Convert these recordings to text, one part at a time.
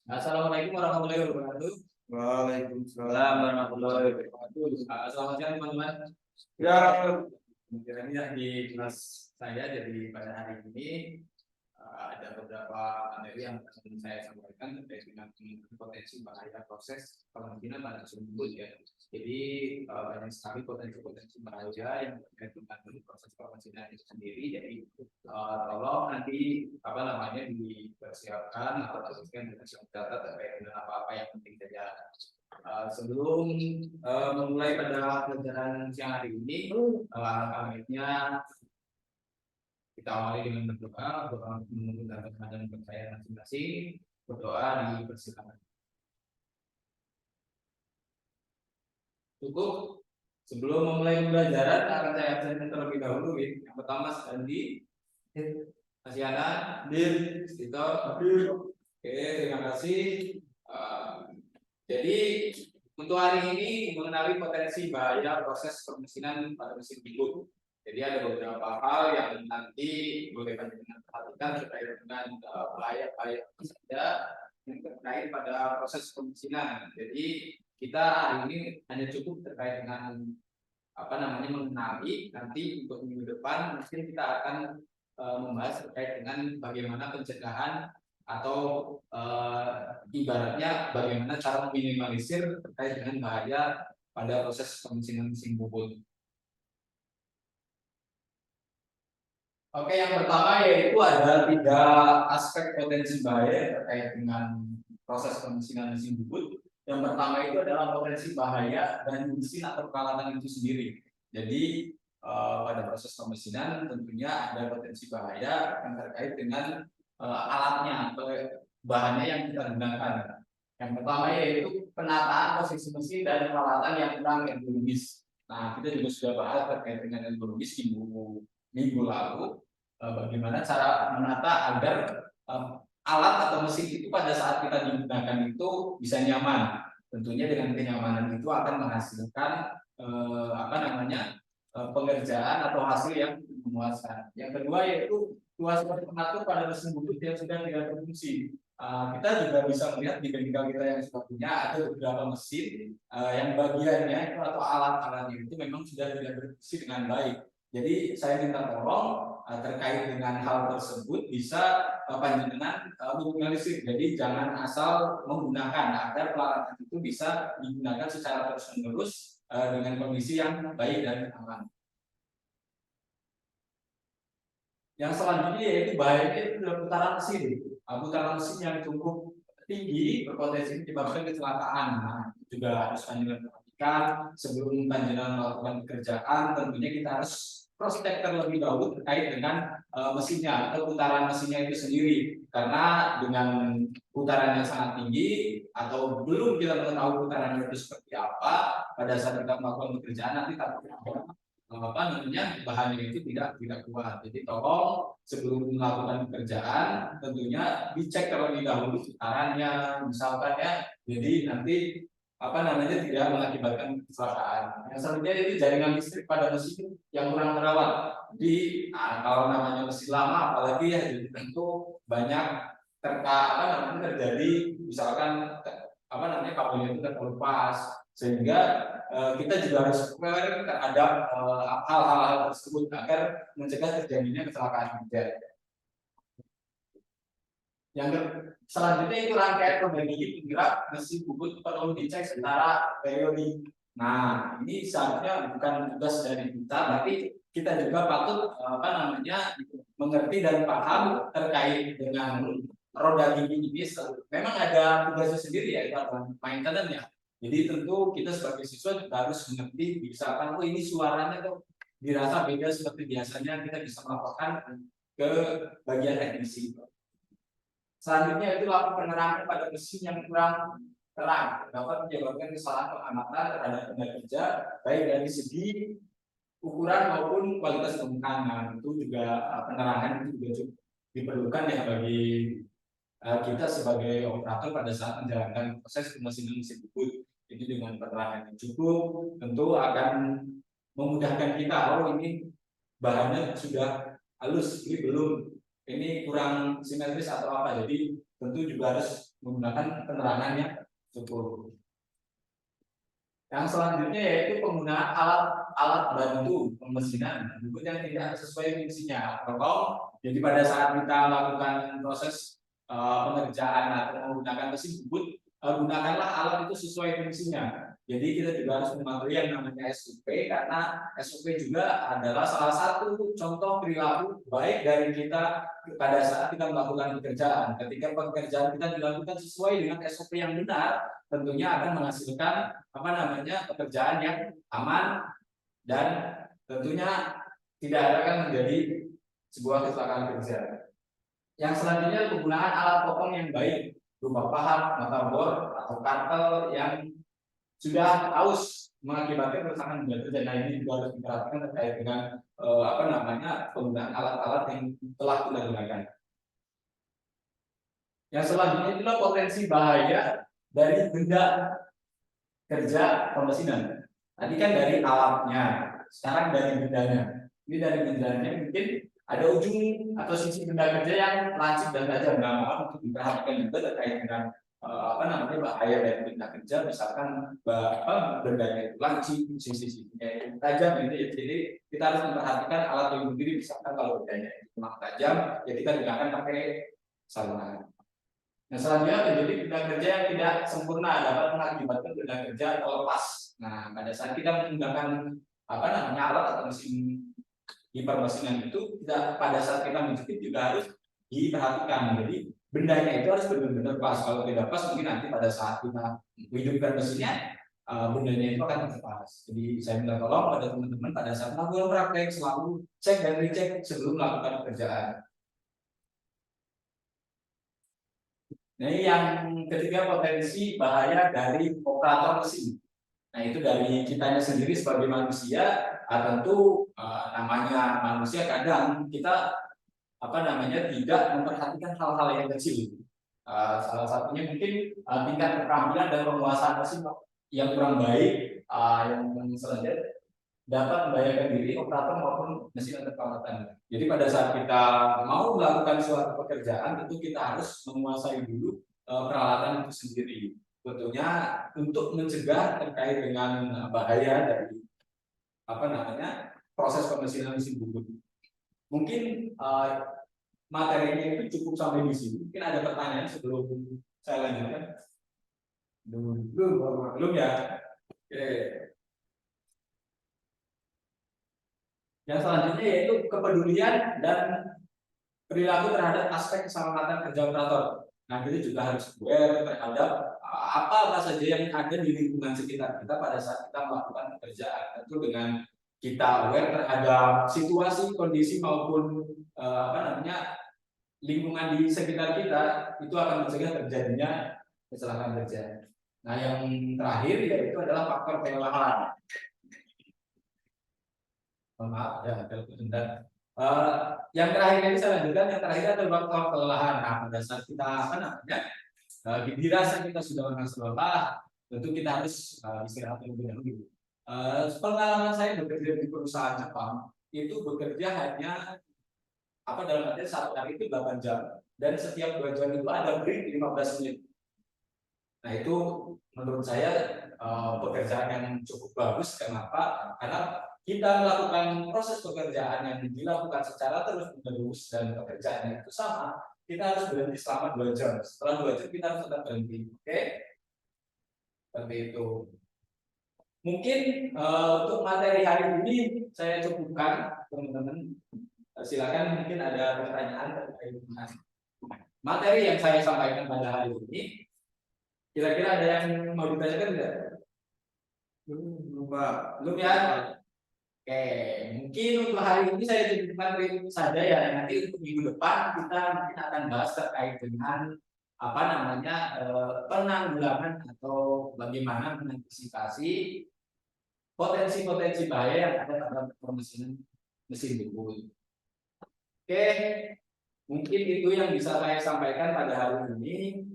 Assalamualaikum warahmatullahi wabarakatuh. Waalaikumsalam warahmatullahi wabarakatuh. Selamat siang teman-teman. Ya, Kiranya di kelas saya jadi pada hari ini ada beberapa materi yang akan saya sampaikan terkait dengan potensi bahaya proses kemungkinan pada tersebut ya. Jadi banyak sekali potensi-potensi bahaya yang terkait dengan proses permesinan itu sendiri. Jadi tolong nanti apa namanya dipersiapkan atau teruskan dengan data terkait dengan apa-apa yang penting saja. Sebelum memulai pada pelajaran siang hari ini, baiknya kita awali dengan berdoa mengumpulkan dan percaya masing-masing, berdoa dipersilakan. Cukup. Sebelum memulai pembelajaran akan saya absenkan terlebih dahulu. Yang pertama Andi, Asiana, Dir, Tito, Oke, terima kasih. Jadi untuk hari ini mengenali potensi bahaya proses permesinan pada mesin bimbut. Jadi ada beberapa hal yang nanti boleh dengan perhatikan terkait dengan bahaya-bahaya saja yang terkait pada proses permesinan. Jadi kita hari ini hanya cukup terkait dengan apa namanya mengenali. Nanti untuk minggu depan mungkin kita akan membahas terkait dengan bagaimana pencegahan atau ibaratnya bagaimana cara meminimalisir terkait dengan bahaya pada proses pemesinan mesin bubut. Oke, yang pertama yaitu ada 3 aspek potensi bahaya terkait dengan proses pemesinan mesin bubut. Yang pertama itu adalah potensi bahaya dan mesin atau peralatan itu sendiri. Jadi pada proses pemesinan tentunya ada potensi bahaya yang terkait dengan alatnya atau bahannya yang kita gunakan. Yang pertama yaitu penataan posisi mesin dan peralatan yang kurang ergonomis. Nah, kita juga sudah bahas terkait dengan ergonomis di minggu lalu. Bagaimana cara menata agar alat atau mesin itu pada saat kita digunakan itu bisa nyaman. Tentunya dengan kenyamanan itu akan menghasilkan pengerjaan atau hasil yang memuaskan. Yang kedua yaitu kewajiban pengatur pada mesin bubut yang sudah tidak berfungsi. Kita juga bisa melihat di bengkel kita yang sudah punya ada beberapa mesin yang bagiannya itu atau alat-alatnya itu memang sudah tidak berfungsi dengan baik. Jadi saya minta tolong terkait dengan hal tersebut bisa panjenengan minimalisir. Jadi jangan asal menggunakan agar peralatan itu bisa digunakan secara terus-menerus dengan kondisi yang baik dan aman. Yang selanjutnya yaitu bahayanya itu adalah putaran mesin. Putaran mesin yang cukup tinggi berpotensi menyebabkan kecelakaan. Nah, juga harus panjenengan perhatikan sebelum panjenengan melakukan pekerjaan. Tentunya kita harus cross check terlebih dahulu terkait dengan mesinnya atau putaran mesinnya itu sendiri. Karena dengan putaran yang sangat tinggi atau belum kita mengetahui putarannya itu seperti apa, pada saat kita melakukan pekerjaan nanti takutnya bahannya itu tidak kuat. Jadi tolong sebelum melakukan pekerjaan tentunya dicek terlebih dahulu putarannya misalkan ya. Jadi nanti tidak mengakibatkan kecelakaan. Yang selanjutnya itu jaringan listrik pada mesin yang kurang terawat. Jadi kalau namanya mesin lama apalagi ya, jadi tentu banyak terjadi misalkan kabelnya itu terlepas sehingga kita juga harus aware terhadap hal-hal tersebut agar mencegah terjadinya kecelakaan kerja. Yang selanjutnya itu rangkaian pembagi penggerak mesin bubut perlu dicek secara periodik. Nah, ini seharusnya bukan tugas dari kita, tapi kita juga patut mengerti dan paham terkait dengan roda gigi ini. Memang ada tugasnya sendiri ya, itu adalah maintenance-nya. Jadi tentu kita sebagai siswa juga harus mengerti, misalkan ini suaranya tuh dirasa beda seperti biasanya, kita bisa melaporkan ke bagian teknisi. Selanjutnya itu lampu penerangan pada mesin yang kurang terang dapat menyebabkan kesalahan pengamatan terhadap benda kerja baik dari segi ukuran maupun kualitas permukaan. Itu juga penerangan itu juga cukup diperlukan ya bagi kita sebagai operator pada saat menjalankan proses pemesinan mesin bubut. Jadi dengan penerangan yang cukup tentu akan memudahkan kita. Oh, ini bahannya sudah halus, ini belum. ini kurang simetris atau apa. Jadi tentu juga harus menggunakan penerangan yang cukup. Yang selanjutnya yaitu penggunaan alat bantu pemesinan yang tidak sesuai fungsinya. Kalau jadi pada saat kita melakukan proses pengerjaan atau menggunakan mesin bubut, gunakanlah alat itu sesuai fungsinya. Jadi kita juga harus mematuhi yang namanya SOP, karena SOP juga adalah salah satu contoh perilaku baik dari kita pada saat kita melakukan pekerjaan. Ketika pekerjaan kita dilakukan sesuai dengan SOP yang benar, tentunya akan menghasilkan pekerjaan yang aman dan tentunya tidak akan menjadi sebuah kecelakaan kerja. Yang selanjutnya penggunaan alat potong yang baik berupa pahat, mata bor, atau kartel yang sudah aus mengakibatkan kerusakan benda kerja. Nah, ini juga harus diperhatikan terkait dengan penggunaan alat-alat yang telah kita gunakan. Yang selanjutnya itulah potensi bahaya dari benda kerja pemesinan. Tadi kan dari alatnya, sekarang dari bendanya. Ini dari bendanya mungkin ada ujung atau sisi benda kerja yang lancip dan tajam. Nah, untuk diperhatikan juga terkait dengan bahaya dari benda kerja, misalkan bendanya itu lancip, sisi-sisinya itu tajam, gitu ya. Jadi kita harus memperhatikan alat pelindung diri, misalkan kalau bendanya itu memang tajam, ya kita gunakan pakai sarung. Nah, selanjutnya terjadi benda kerja yang tidak sempurna dapat mengakibatkan benda kerja terlepas. Nah, pada saat kita menggunakan alat atau mesin hipermesinan itu, kita pada saat kita menjepit juga harus diperhatikan. Jadi bendanya itu harus benar-benar pas. Kalau tidak pas, mungkin nanti pada saat kita menghidupkan mesinnya, bendanya itu akan terlepas. Jadi saya minta tolong pada teman-teman pada saat melakukan praktek selalu cek dan recheck sebelum melakukan pekerjaan. Nah, yang ketiga potensi bahaya dari operator mesin. Nah, itu dari kitanya sendiri sebagai manusia, tentu namanya manusia kadang kita tidak memperhatikan hal-hal yang kecil. Salah satunya mungkin tingkat keterampilan dan penguasaan mesin yang kurang baik, yang selanjutnya dapat membahayakan diri operator maupun mesin atau peralatan. Jadi pada saat kita mau melakukan suatu pekerjaan, tentu kita harus menguasai dulu peralatan itu sendiri. Tentunya untuk mencegah terkait dengan bahaya dari proses pemesinan mesin bubut. Mungkin materinya itu cukup sampai di sini. Mungkin ada pertanyaan sebelum saya lanjutkan. Belum ya. Oke. Yang selanjutnya yaitu kepedulian dan perilaku terhadap aspek keselamatan kerja operator. Nah, kita juga harus aware terhadap apa saja yang ada di lingkungan sekitar kita pada saat kita melakukan pekerjaan. Tentu dengan kita aware terhadap situasi, kondisi maupun lingkungan di sekitar kita, itu akan mencegah terjadinya kecelakaan kerja. Nah, yang terakhir yaitu adalah faktor kelelahan. Maaf ya, dan yang terakhir ini saya lanjutkan. Yang terakhir adalah faktor kelelahan. Nah, pada saat kita dirasa kita sudah merasa lelah, tentu kita harus istirahat terlebih dahulu. Pengalaman saya bekerja di perusahaan Jepang itu bekerja hanya dalam arti satu hari itu 8 jam, dan setiap 2 jam itu ada break 15 menit. Nah, itu menurut saya pekerjaan yang cukup bagus. Kenapa? Karena kita melakukan proses pekerjaan yang dilakukan secara terus-menerus dan pekerjaan itu sama, kita harus berhenti selama 2 jam. Setelah 2 jam kita harus tetap berhenti. Oke? Seperti itu. Mungkin untuk materi hari ini saya cukupkan, teman-teman. Silakan, mungkin ada pertanyaan terkait dengan materi yang saya sampaikan pada hari ini. Kira-kira ada yang mau ditanyakan tidak? Belum ya? Oke, mungkin untuk hari ini saya cukupkan itu saja ya. Nanti untuk minggu depan kita mungkin akan bahas terkait dengan penanggulangan atau bagaimana mengantisipasi potensi-potensi bahaya yang ada pada pemesinan mesin bubut. Oke, mungkin itu yang bisa saya sampaikan pada hari ini.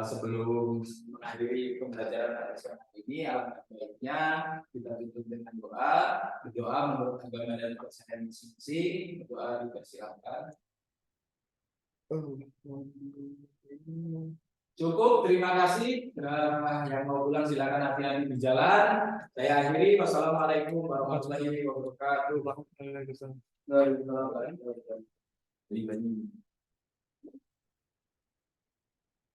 Sebelum mengakhiri pembelajaran pada siang hari ini, alangkah baiknya kita tutup dengan berdoa menurut agama dan percayaan masing-masing. Berdoa dipersilakan. Cukup, terima kasih. Yang mau pulang silakan hati-hati di jalan. Saya akhiri. Wassalamualaikum warahmatullahi wabarakatuh. Waalaikumsalam. Waalaikumsalam.